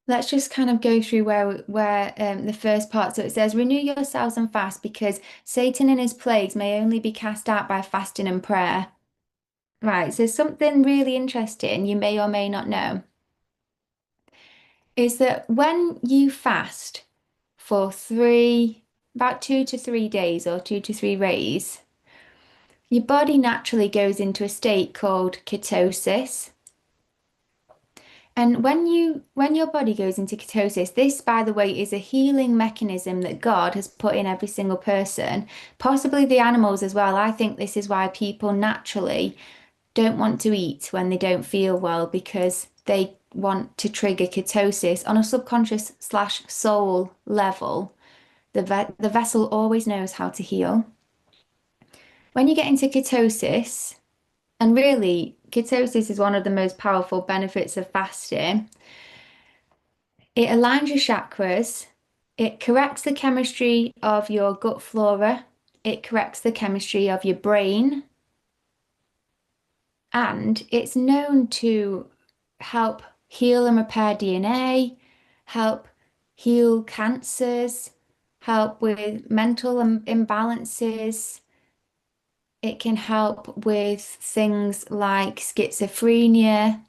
let's just kind of go through where the first part. So it says, renew yourselves and fast because Satan and his plagues may only be cast out by fasting and prayer. Right, so something really interesting you may or may not know is that when you fast for about 2 to 3 days or 2 to 3 days, your body naturally goes into a state called ketosis. And when your body goes into ketosis, this, by the way, is a healing mechanism that God has put in every single person, possibly the animals as well. I think this is why people naturally don't want to eat when they don't feel well because they want to trigger ketosis on a subconscious slash soul level. The vessel always knows how to heal. When you get into ketosis, and really, ketosis is one of the most powerful benefits of fasting. It aligns your chakras, it corrects the chemistry of your gut flora, it corrects the chemistry of your brain, and it's known to help heal and repair DNA, help heal cancers, help with mental imbalances. It can help with things like schizophrenia.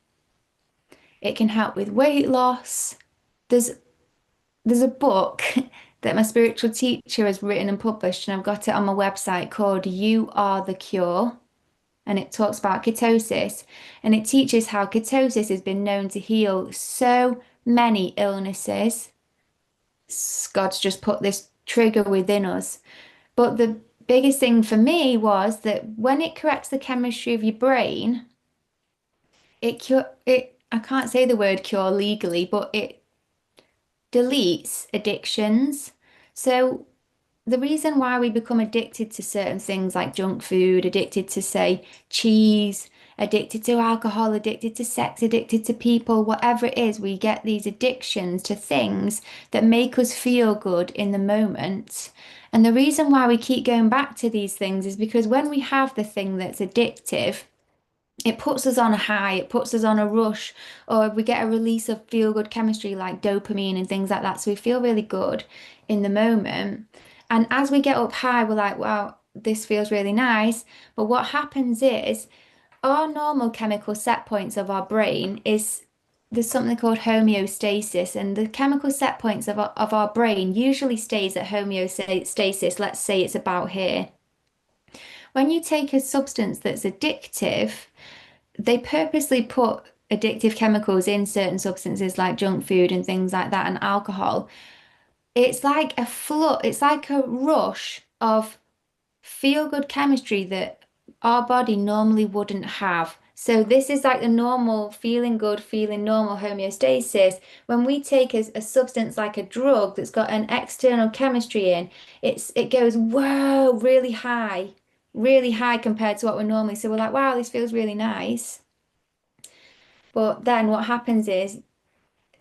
It can help with weight loss. There's there's a book that my spiritual teacher has written and published, and I've got it on my website called You Are the Cure. And it talks about ketosis and it teaches how ketosis has been known to heal so many illnesses. God's just put this trigger within us. But the biggest thing for me was that when it corrects the chemistry of your brain, I can't say the word cure legally, but it deletes addictions. So the reason why we become addicted to certain things like junk food, addicted to, say, cheese, addicted to alcohol, addicted to sex, addicted to people, whatever it is, we get these addictions to things that make us feel good in the moment. And the reason why we keep going back to these things is because when we have the thing that's addictive, it puts us on a high, it puts us on a rush, or we get a release of feel-good chemistry like dopamine and things like that. So we feel really good in the moment. And as we get up high, we're like, wow, this feels really nice. But what happens is our normal chemical set points of our brain is there's something called homeostasis, and the chemical set points of our brain usually stays at homeostasis. Let's say it's about here. When you take a substance that's addictive, they purposely put addictive chemicals in certain substances like junk food and things like that and alcohol. It's like a flood, it's like a rush of feel-good chemistry that our body normally wouldn't have. So this is like the normal feeling good, feeling normal homeostasis. When we take a substance like a drug that's got an external chemistry in, it goes, whoa, really high compared to what we're normally. So we're like, wow, this feels really nice. But then what happens is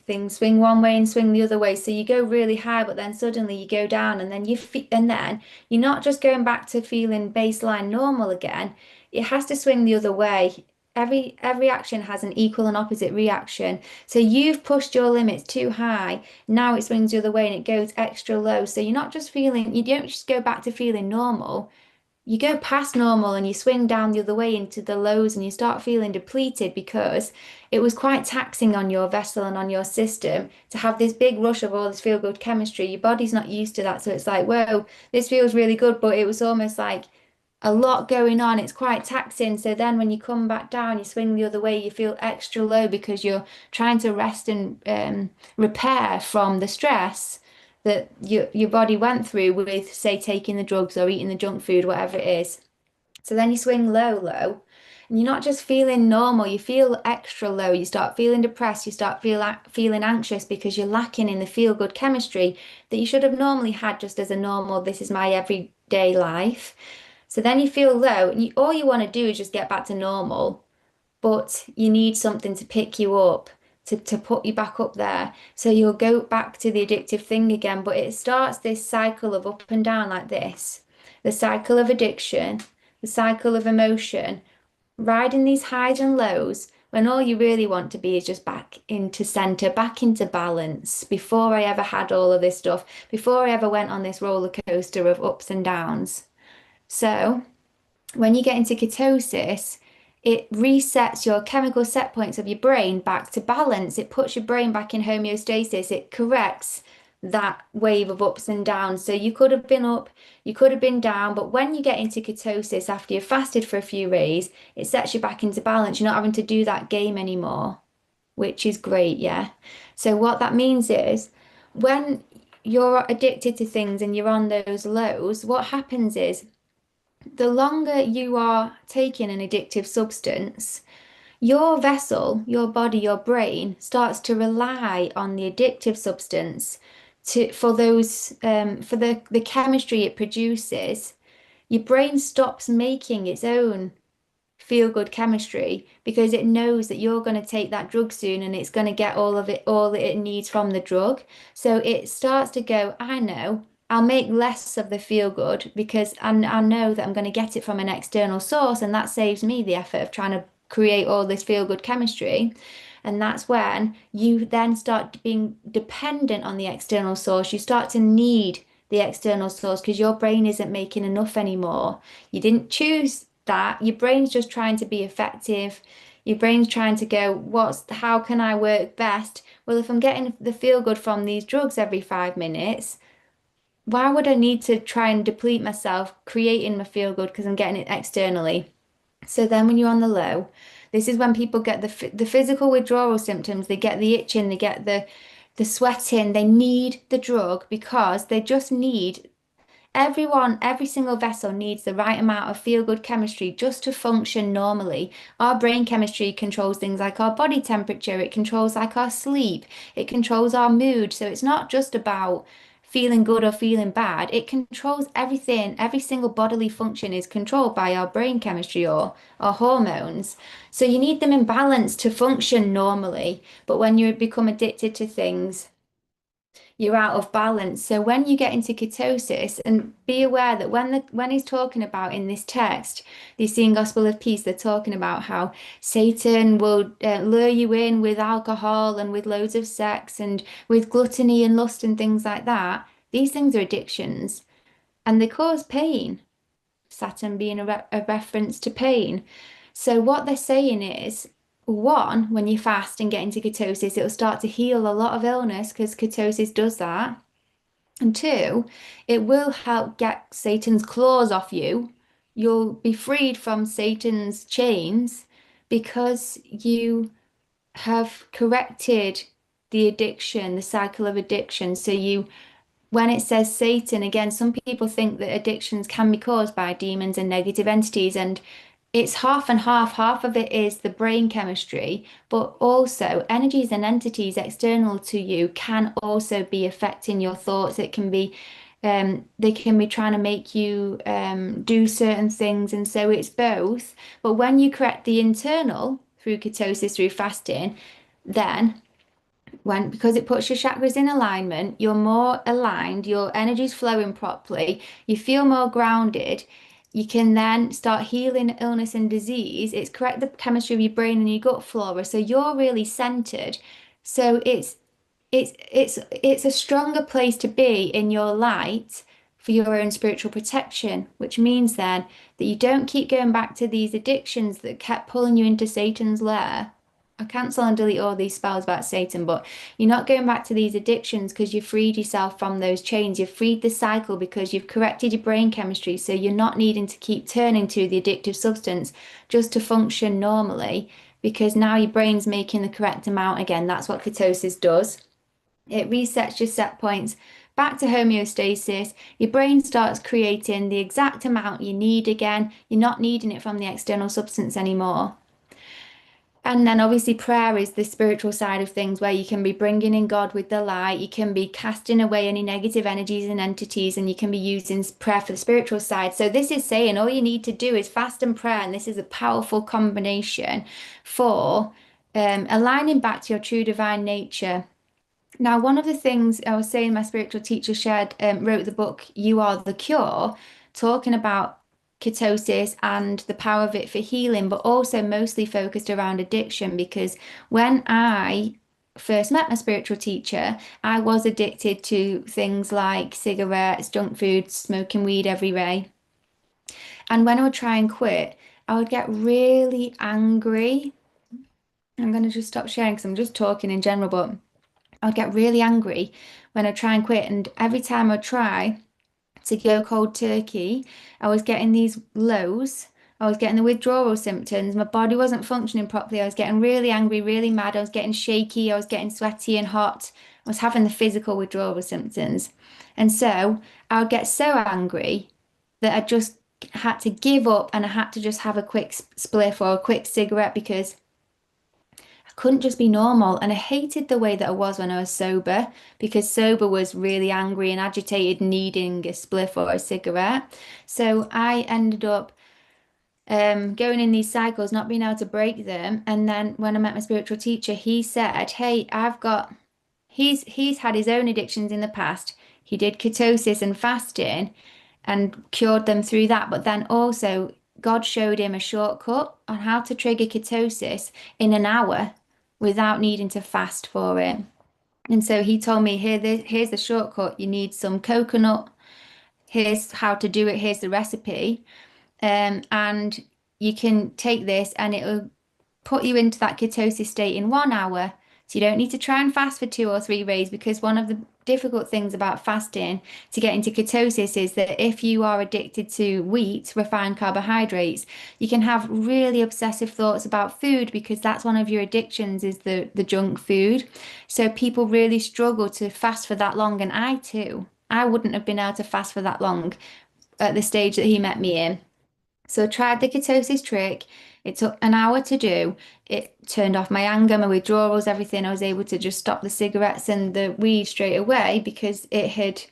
things swing one way and swing the other way. So you go really high, but then suddenly you go down, and then and then you're not just going back to feeling baseline normal again. It has to swing the other way. Every action has an equal and opposite reaction. So you've pushed your limits too high. Now it swings the other way and it goes extra low. So you're not just feeling, you don't just go back to feeling normal. You go past normal and you swing down the other way into the lows and you start feeling depleted because it was quite taxing on your vessel and on your system to have this big rush of all this feel good chemistry. Your body's not used to that. So it's like, whoa, this feels really good. But it was almost like a lot going on. It's quite taxing. So then when you come back down, you swing the other way, you feel extra low because you're trying to rest and repair from the stress that your body went through with, say, taking the drugs or eating the junk food, whatever it is. So then you swing low, and you're not just feeling normal, you feel extra low. You start feeling depressed, you start feeling anxious because you're lacking in the feel-good chemistry that you should have normally had just as a normal, this is my everyday life. So then you feel low, and all you want to do is just get back to normal, but you need something to pick you up, to put you back up there. So you'll go back to the addictive thing again, but it starts this cycle of up and down like this. The cycle of addiction, the cycle of emotion, riding these highs and lows, when all you really want to be is just back into center, back into balance. Before I ever had all of this stuff, before I ever went on this roller coaster of ups and downs. So, when you get into ketosis, it resets your chemical set points of your brain back to balance. It puts your brain back in homeostasis. It corrects that wave of ups and downs. So you could have been up, you could have been down, but when you get into ketosis after you've fasted for a few days, it sets you back into balance. You're not having to do that game anymore, which is great, yeah. So what that means is when you're addicted to things and you're on those lows, what happens is the longer you are taking an addictive substance, your vessel, your body, your brain starts to rely on the addictive substance for those for the chemistry it produces. Your brain stops making its own feel good chemistry because it knows that you're going to take that drug soon and it's going to get all of it, all that it needs from the drug. So it starts to go, I know, I'll make less of the feel good because I know that I'm going to get it from an external source and that saves me the effort of trying to create all this feel good chemistry. And that's when you then start being dependent on the external source. You start to need the external source because your brain isn't making enough anymore. You didn't choose that. Your brain's just trying to be effective. Your brain's trying to go, how can I work best? Well, if I'm getting the feel good from these drugs every 5 minutes, why would I need to try and deplete myself creating my feel good because I'm getting it externally? So then when you're on the low, this is when people get the physical withdrawal symptoms, they get the itching, they get the sweating, they need the drug because they just need everyone, every single vessel needs the right amount of feel-good chemistry just to function normally. Our brain chemistry controls things like our body temperature, it controls like our sleep, it controls our mood. So it's not just about feeling good or feeling bad. It controls everything. Every single bodily function is controlled by our brain chemistry or our hormones. So you need them in balance to function normally. But when you become addicted to things, you're out of balance. So when you get into ketosis, and be aware that when he's talking about in this text, the Essene Gospel of Peace, they're talking about how Satan will lure you in with alcohol and with loads of sex and with gluttony and lust and things like that. These things are addictions and they cause pain. Saturn being a reference to pain. So what they're saying is, one, when you fast and get into ketosis, it'll start to heal a lot of illness because ketosis does that. And two, it will help get Satan's claws off you. You'll be freed from Satan's chains because you have corrected the addiction, the cycle of addiction. So you when it says Satan, again, some people think that addictions can be caused by demons and negative entities, and it's half and half. Half of it is the brain chemistry, but also energies and entities external to you can also be affecting your thoughts. It can be, they can be trying to make you do certain things, and so it's both. But when you correct the internal through ketosis, through fasting, then because it puts your chakras in alignment, you're more aligned, your energy's flowing properly, you feel more grounded. You can then start healing illness and disease. It's correct the chemistry of your brain and your gut flora, so you're really centered. So it's a stronger place to be in your light for your own spiritual protection, which means then that you don't keep going back to these addictions that kept pulling you into Satan's lair. I cancel and delete all these spells about Satan, but you're not going back to these addictions because you've freed yourself from those chains. You've freed the cycle because you've corrected your brain chemistry, so you're not needing to keep turning to the addictive substance just to function normally because now your brain's making the correct amount again. That's what ketosis does. It resets your set points back to homeostasis. Your brain starts creating the exact amount you need again. You're not needing it from the external substance anymore. And then obviously prayer is the spiritual side of things where you can be bringing in God with the light, you can be casting away any negative energies and entities, and you can be using prayer for the spiritual side. So this is saying all you need to do is fast and prayer, and this is a powerful combination for aligning back to your true divine nature. Now, one of the things I was saying, my spiritual teacher wrote the book You Are the Cure, talking about ketosis and the power of it for healing, but also mostly focused around addiction because when I first met my spiritual teacher, I was addicted to things like cigarettes, junk food, smoking weed every day. And when I would try and quit, I would get really angry. I'm going to just stop sharing because I'm just talking in general, but I'd get really angry when I try and quit. And every time I try to go cold turkey, I was getting these lows. I was getting the withdrawal symptoms. My body wasn't functioning properly. I was getting really angry, really mad. I was getting shaky. I was getting sweaty and hot. I was having the physical withdrawal symptoms. And so I would get so angry that I just had to give up and I had to just have a quick spliff or a quick cigarette because I couldn't just be normal. And I hated the way that I was when I was sober because sober was really angry and agitated, needing a spliff or a cigarette. So I ended up going in these cycles, not being able to break them. And then when I met my spiritual teacher, he said, "Hey, he's had his own addictions in the past. He did ketosis and fasting and cured them through that. But then also, God showed him a shortcut on how to trigger ketosis in an hour without needing to fast for it. And so he told me, here's the shortcut. You need some coconut. Here's how to do it. Here's the recipe. And you can take this and it'll put you into that ketosis state in 1 hour. So you don't need to try and fast for 2 or 3 days because one of the difficult things about fasting to get into ketosis is that if you are addicted to wheat, refined carbohydrates, you can have really obsessive thoughts about food because that's one of your addictions is the junk food. So people really struggle to fast for that long, and I too. I wouldn't have been able to fast for that long at the stage that he met me in. So I tried the ketosis trick. It took an hour to do. It turned off my anger, my withdrawals, everything. I was able to just stop the cigarettes and the weed straight away because it had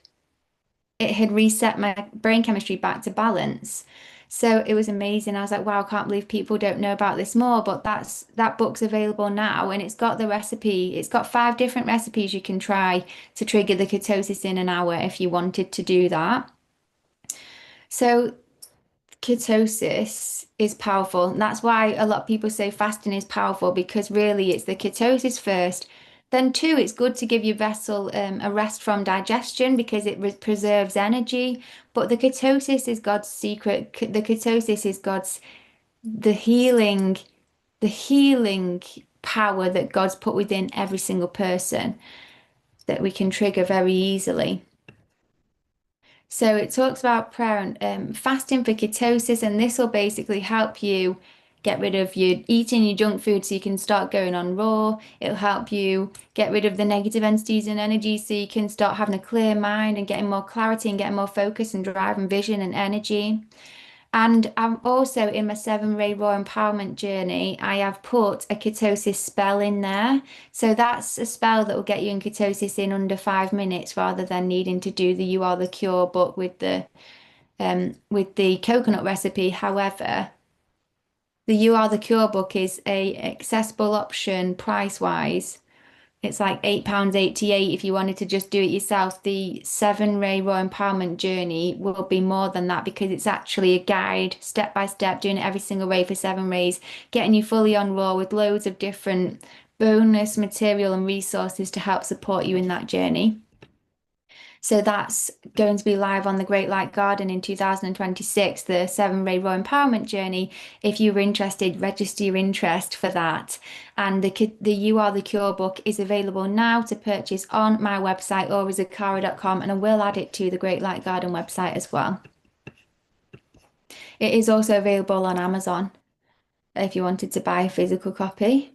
reset my brain chemistry back to balance. So it was amazing. I was like, wow, I can't believe people don't know about this more. But that book's available now and it's got the recipe. It's got 5 different recipes you can try to trigger the ketosis in an hour if you wanted to do that. So ketosis is powerful. And that's why a lot of people say fasting is powerful because really it's the ketosis first. Then two, it's good to give your vessel a rest from digestion because it preserves energy. But the ketosis is God's secret. The ketosis is God's the healing, the healing power that God's put within every single person that we can trigger very easily. So it talks about prayer and fasting for ketosis, and this will basically help you get rid of your eating your junk food so you can start going on raw. It'll help you get rid of the negative entities and energy so you can start having a clear mind and getting more clarity and getting more focus and drive and vision and energy. And I'm also in my 7 ray raw empowerment journey, I have put a ketosis spell in there. So that's a spell that will get you in ketosis in under 5 minutes rather than needing to do the You Are the Cure book with the coconut recipe. However, the You Are the Cure book is a accessible option price wise. It's like £8.88 if you wanted to just do it yourself. The 7 ray raw empowerment journey will be more than that because it's actually a guide step by step, doing it every single way for 7 rays, getting you fully on raw with loads of different bonus material and resources to help support you in that journey. So that's going to be live on the Great Light Garden in 2026, the 7 ray raw empowerment journey. If you were interested, register your interest for that. And the You Are the Cure book is available now to purchase on my website aurazakara.com, and I will add it to the Great Light Garden website as well. It is also available on Amazon if you wanted to buy a physical copy.